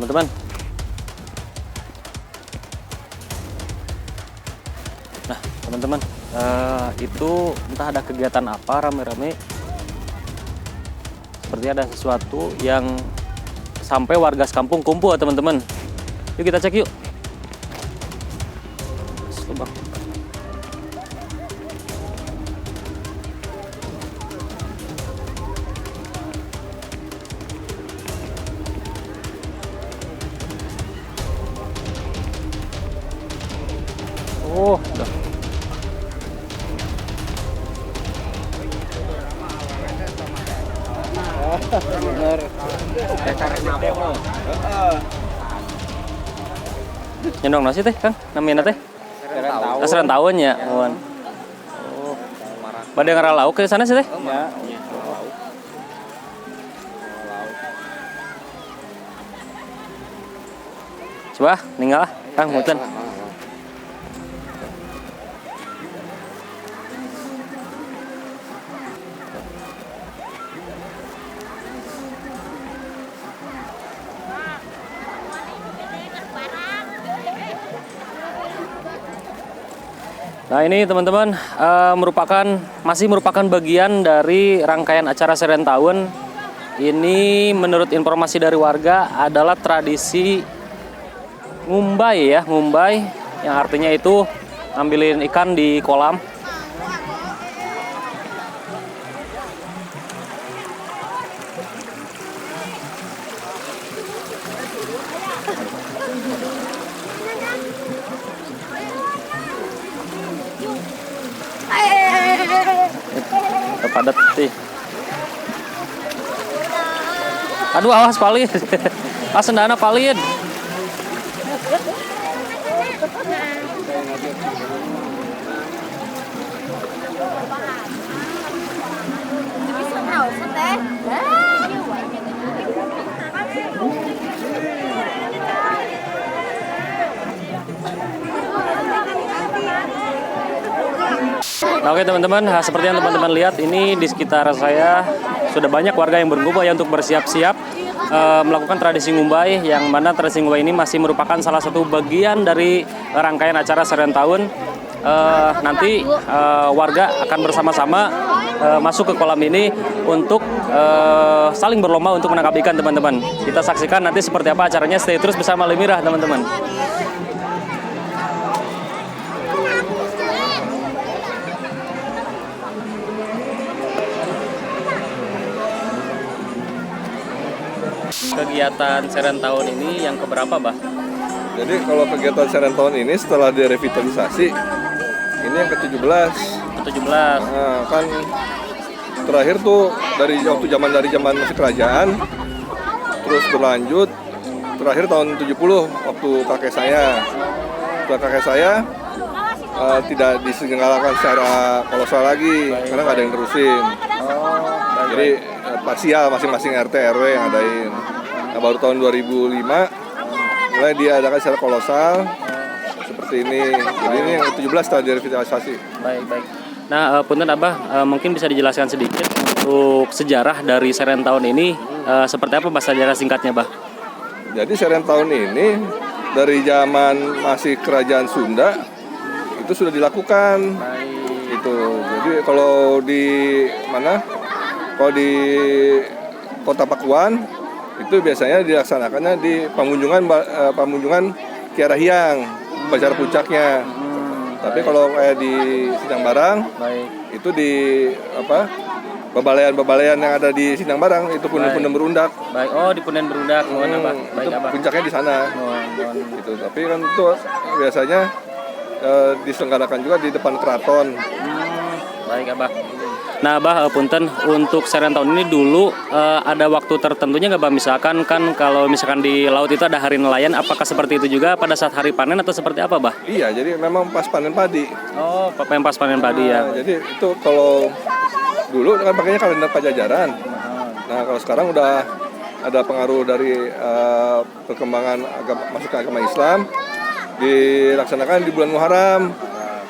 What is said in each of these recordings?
teman-teman. Nah, teman-teman, itu entah ada kegiatan apa rame-rame. Seperti ada sesuatu yang sampai warga sekampung kumpul, teman-teman. Yuk kita cek yuk. Lubang. Oh, udah. Nyendong nasi teh, Kang? Namanya teh? Serentauan ya, Wan. Oh. Bade ngara lauk ke sana sih teh? Ya. Coba, ninggal Kang, muten. Nah ini teman-teman masih merupakan bagian dari rangkaian acara Serentauan. Ini menurut informasi dari warga adalah tradisi ngumbai ya, ngumbai yang artinya itu ngambilin ikan di kolam. Padat sih. Aduh, awas palid. Sendana palid. Nah, oke teman-teman, seperti yang teman-teman lihat ini di sekitar saya sudah banyak warga yang berkumpul ya untuk bersiap-siap melakukan tradisi ngumbai, yang mana tradisi ngumbai ini masih merupakan salah satu bagian dari rangkaian acara Serentauan. Nanti warga akan bersama-sama masuk ke kolam ini untuk saling berlomba untuk menangkap ikan, teman-teman. Kita saksikan nanti seperti apa acaranya. Stay terus bersama Limirah, teman-teman. Kegiatan Serentauan ini yang keberapa, Bah? Jadi kalau kegiatan Serentauan ini setelah direvitalisasi, ini yang ke-17. Ke-17. Nah, kan terakhir tuh dari zaman masih kerajaan, terus berlanjut terakhir tahun 70 waktu kakek saya. Setelah kakek saya tidak diselenggarakan secara kolosal lagi, karena nggak ada yang terusin. Jadi parsial masing-masing RT RW yang adain. Nah, baru tahun 2005 mulai diadakan secara kolosal seperti ini. Jadi ini yang ke-17 setelah direvitalisasi. Baik. Nah, punten Abah, mungkin bisa dijelaskan sedikit untuk sejarah dari Serentauan ini seperti apa, Bah, sejarah singkatnya, Bah? Jadi Serentauan ini dari zaman masih kerajaan Sunda itu sudah dilakukan. Itu. Jadi kalau di mana? Kalau di Kota Pakuan itu biasanya dilaksanakannya di Pamunjungan Kiara Hyang, upacara puncaknya. Tapi kalau kayak di Sindang Barang, itu di Bebalean yang ada di Sindang Barang itu Punden Berundak. Baik. Oh, di Punden Berundak, Abah. Baik, itu Abah. puncaknya di sana. Gitu. Tapi kan itu biasanya diselenggarakan juga di depan keraton. Baik, Abah. Nah, Abah, punten, untuk Serentauan ini dulu ada waktu tertentunya nggak, Bah? Misalkan kan kalau misalkan di laut itu ada hari nelayan, apakah seperti itu juga pada saat hari panen atau seperti apa, Bah? Iya, jadi memang pas panen padi. Oh, yang pas panen padi ya. Jadi itu kalau dulu kan pakainya kalender Pajajaran. Nah, kalau sekarang udah ada pengaruh dari perkembangan masuk ke agama Islam, dilaksanakan di bulan Muharram.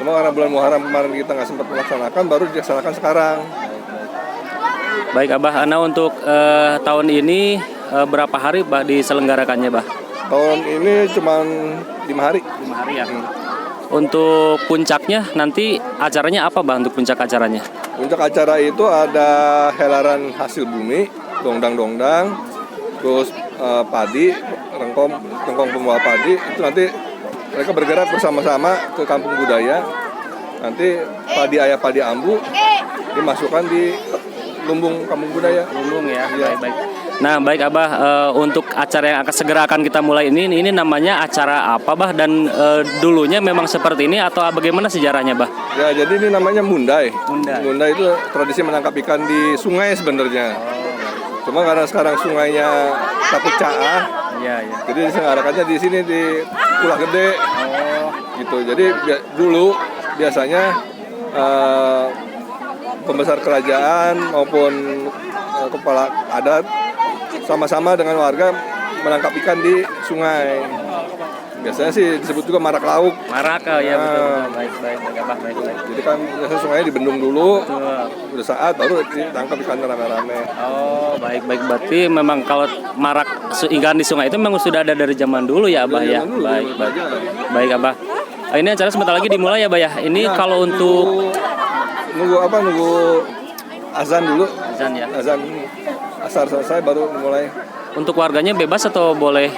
Cuma karena bulan Muharram kemarin kita nggak sempat melaksanakan, baru dilaksanakan sekarang. Baik, Abah. Nah, untuk tahun ini berapa hari, Bah, diselenggarakannya, Bah? Tahun ini cuma 5 hari. 5 hari ya. Untuk puncaknya nanti acaranya apa Bah untuk puncak acaranya? Puncak acara itu ada helaran hasil bumi, dongdang-dongdang, terus padi, rengkong pembawa padi. Itu nanti mereka bergerak bersama-sama ke kampung budaya. Nanti padi ayah padi ambu dimasukkan di lumbung kampung budaya. Lumbung ya. Iya. Baik. Nah, baik Abah, untuk acara yang segera akan kita mulai ini namanya acara apa Bah dan dulunya memang seperti ini atau bagaimana sejarahnya Bah? Ya, jadi ini namanya mundai. Mundai. Mundai itu tradisi menangkap ikan di sungai sebenarnya. Cuma karena sekarang sungainya takut caah, Iya, iya. jadi diselenggarakannya di sini di Pulau Gede. Oh, Gitu. Jadi dulu biasanya pembesar kerajaan maupun kepala adat sama-sama dengan warga menangkap ikan di sungai. Biasanya sih disebut juga marak lauk. marak ya betul. Baik Abah, baik. Jadi kan biasanya sungainya dibendung dulu, Betul. udah saat baru ditangkap ikan rame-rame. Oh, baik. Berarti memang kalau marak ikan di sungai itu memang sudah ada dari zaman dulu ya Abah ya. Zaman dulu, Baik. belajar. Baik Abah. Ini acara sebentar lagi dimulai ya Bah ya. Ini Nah, kalau untuk nunggu azan dulu. azan ya. Azan asar selesai baru mulai. Untuk warganya bebas atau boleh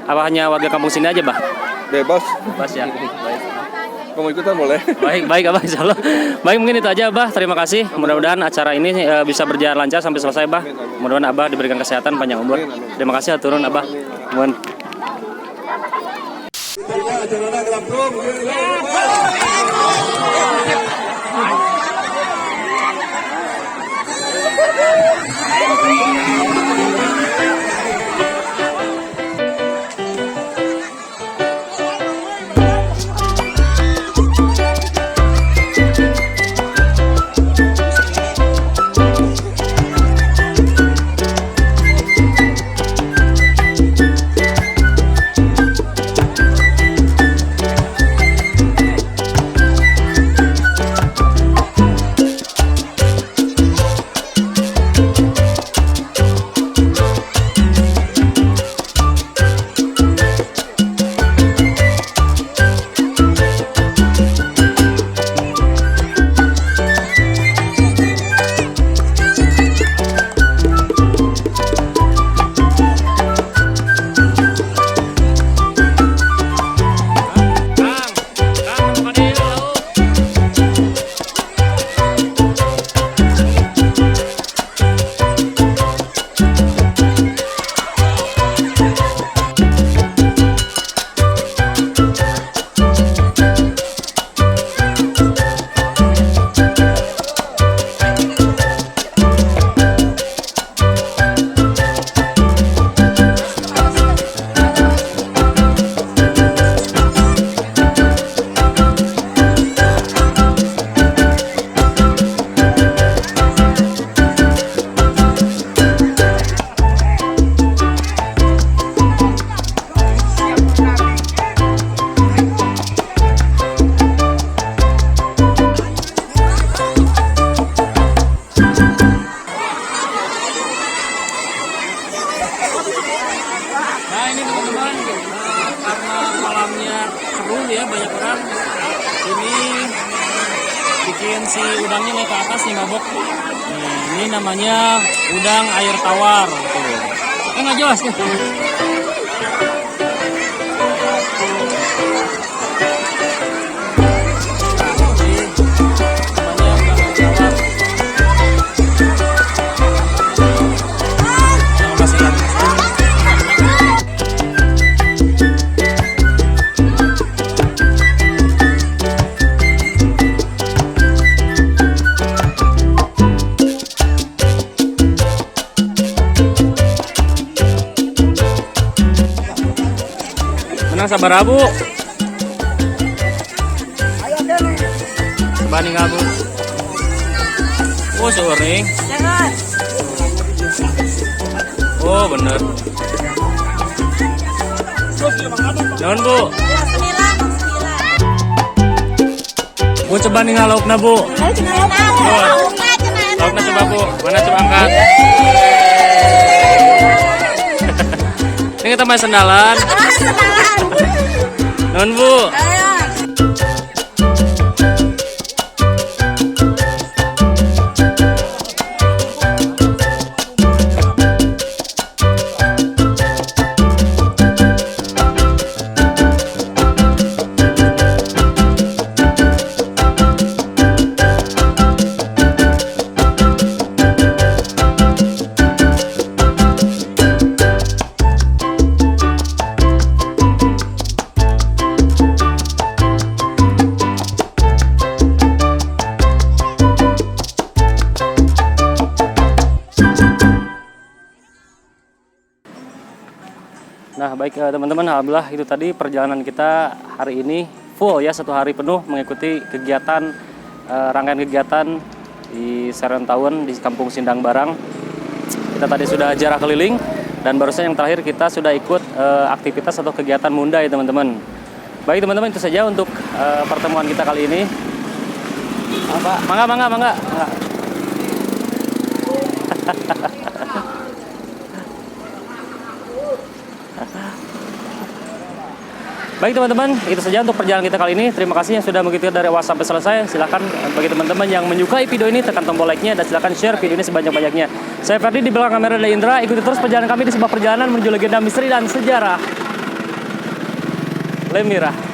apa hanya warga kampung sini aja Bah? Bebas. Bebas ya. Baik. Kamu ikutan boleh. Baik Abah, insyaallah. Baik, mungkin itu aja Abah. Terima kasih. Mudah-mudahan acara ini bisa berjalan lancar sampai selesai Bah. Mudah-mudahan Abah diberikan kesehatan panjang umur. Terima kasih turun Abah. Mohon. Nah ini teman-teman, karena malamnya seru ya banyak orang, ini bikin si udangnya naik ke atas nih mabok. Ini namanya udang air tawar. Tuh. Nggak jelas nih. Sabar abu. Sebanding abu. Oh sore. Oh bener. Jangan bu. Bu coba nih ngalaukna bu. Laukna coba bu. Mana coba angkat. Ini kita main sendalan. Nun Bu. Nah baik teman-teman, alhamdulillah itu tadi perjalanan kita hari ini full ya, 1 hari penuh mengikuti kegiatan rangkaian kegiatan di Serentahun di Kampung Sindang Barang. Kita tadi sudah jarah keliling dan barusan yang terakhir kita sudah ikut aktivitas atau kegiatan Munda ya teman-teman. Baik teman-teman, itu saja untuk pertemuan kita kali ini. Mangga. Baik teman-teman, itu saja untuk perjalanan kita kali ini. Terima kasih yang sudah mengikuti dari awal sampai selesai. Silakan bagi teman-teman yang menyukai video ini tekan tombol like-nya dan silakan share video ini sebanyak-banyaknya. Saya Ferdi, di belakang kamera ada Indra. Ikuti terus perjalanan kami di sebuah perjalanan menuju legenda misteri dan sejarah Lemira.